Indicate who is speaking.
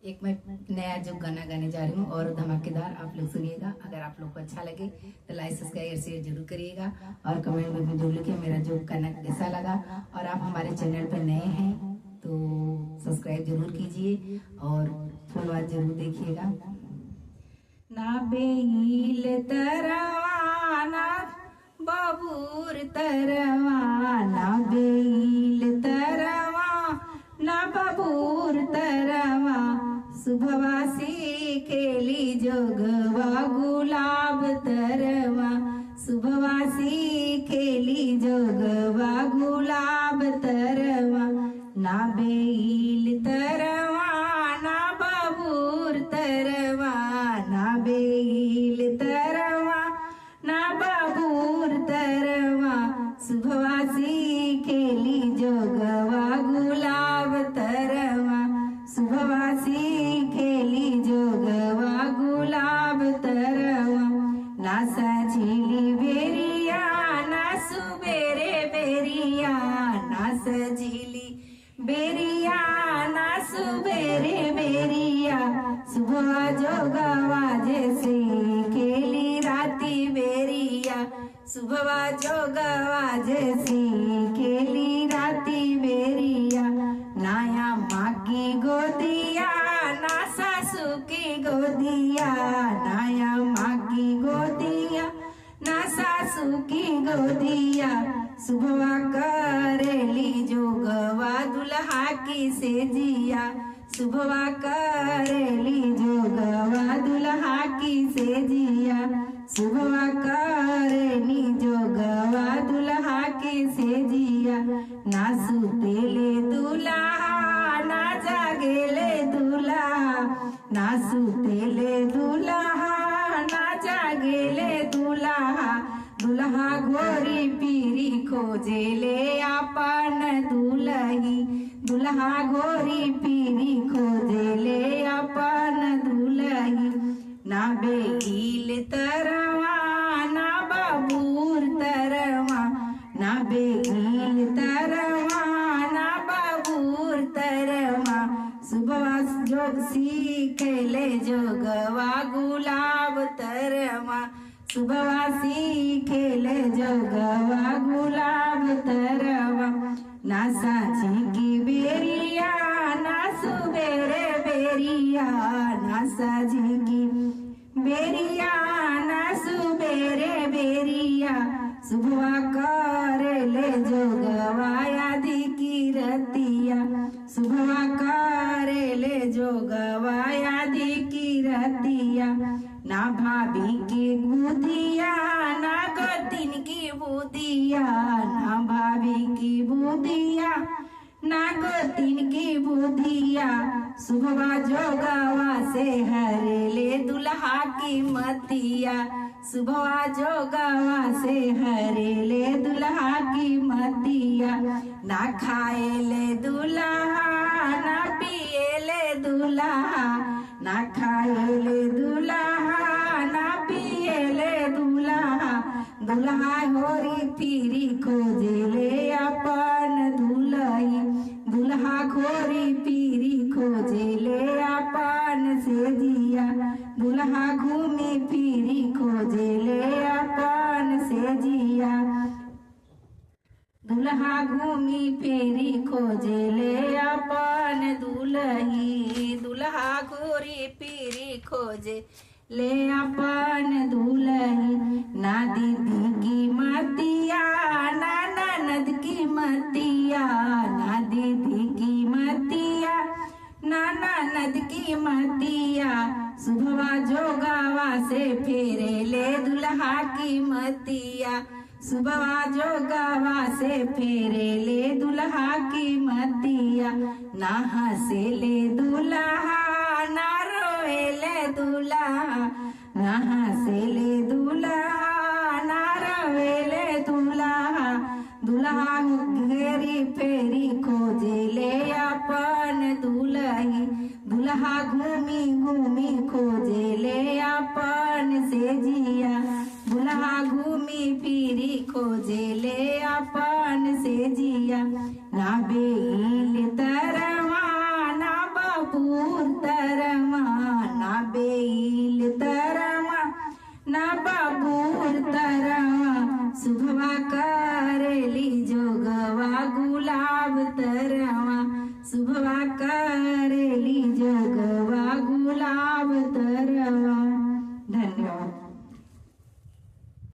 Speaker 1: एक मैं नया जो गाना गाने जा रही हूँ और धमाकेदार आप लोग सुनिएगा। अगर आप लोग को अच्छा लगे तो लाइक सब्सक्राइब शेयर जरूर करिएगा और कमेंट में भी जरूर लिखिए मेरा जो गाना कैसा लगा। और आप हमारे चैनल पर नए हैं तो सब्सक्राइब जरूर कीजिए और फुल बात जरूर देखिएगा। ना बेईल तरवाना बाबूर तरवाना बेईल तरवा ना बाबूर तरवा सुभवासी खेली जोगवा गुलाब तरवा सुभवासी खेली जोगवा गुलाब तरवा ना बेईल तरवा ना बाबूर तरवा ना बेईल तरवा ना बाबूर तरवा सुभवासी खेली जोगवा गुलाब तरवा सुभवासी खेली जोगवा गुलाब तरवा ना सजीली बेरिया ना सुबेरे बेरिया ना सजीली बेरिया ना सुबेरे बेरिया सुबह जोगवा जैसे खेली राती बेरिया सुबह जोगवा जैसी खेली राती बेरिया नाया माँ की गोदिया ना सासू की गोदिया नाया माँ की गोदिया ना सासू की गोदिया सुबह करेली जोगवा दुल्हा की सेजिया सुबह करेली जोगवा दुल्हा की सेजिया सुबह करेली जोगवा दुल्हा की सेजिया ना सुतेले दुल्हा ना जागेले दुल्हा ना सुतेले दुल्हा ना जागेले दुल्हा दुल्हा घोरी पीरी खोजेले अपन दुल्ही दुल्हा घोरी पीरी खोजेले अपन दुल्ही ना बेईल तरवा ना बाबूर तरवा ना बेईल तरवा ना बाबूर तरवा सुबह जोगसी खेले जोगवा गुलाब तरवा सुबवासी खेले जोगवा गुलाब तरवा ना सांची की बेरिया ना सुबेरे बेरिया ना साझी की बेरिया ना सुबेरे बेरिया सुबह करेले जोगवा यादी की रतिया सुबह करेले जोगवा यादी की रतिया ना भाभी की बुधिया ना गोतिन की बुधिया ना भाभी की बुधिया ना गोतिन की बुधिया सुबह जोगवा से हरेले दुल्हा की मतिया सुबह जोगवा से हरेले दुल्हा की मतिया ना खाएले दुल्हा ना पिएले दुल्हा ना खाएले दुल्हा ना पिएले दुल्हा दुल्हा होरी पीरी खोजेले अपन दुल्ही दुल्हा खोरी पीरी खोजेले अपन सेजिया दुल्हा घूमी फिरी खोजेले अपन सेजिया दुल्हा घूमी फिरी खोजेले अपन दुल्ही दुल्हा घोरी पीरी खोजे ले अपन दुल्ही ना दीदी की मतिया ना ननद की मतिया ना दीदी की मतिया ना ननद की मतिया सुबह जोगवा से फेरे ले दुल्हा की मतिया सुबह जोगवा से फेरे ले दुल्हा की मतिया ना हंसे ले दुल्हा ना रोए ले दुल्हा ना हंसे ले दुल्हा ना रोए ले दुल्हा दुल्हा घेरी फेरी खोजे ले अपन दुल्ही दुल्हा घूमी घूमी खोजे ले अपन सेजिया दुल्हा घूमी फिरी खोजे ले अपन सेजिया ना बेईल तरवा ना बाबू बाबूर तरमा ना बेल तरमा ना बाबूर तरमा सुभवा करेली जोगवा गुलाब तरमा सुभवा करेली जोगवा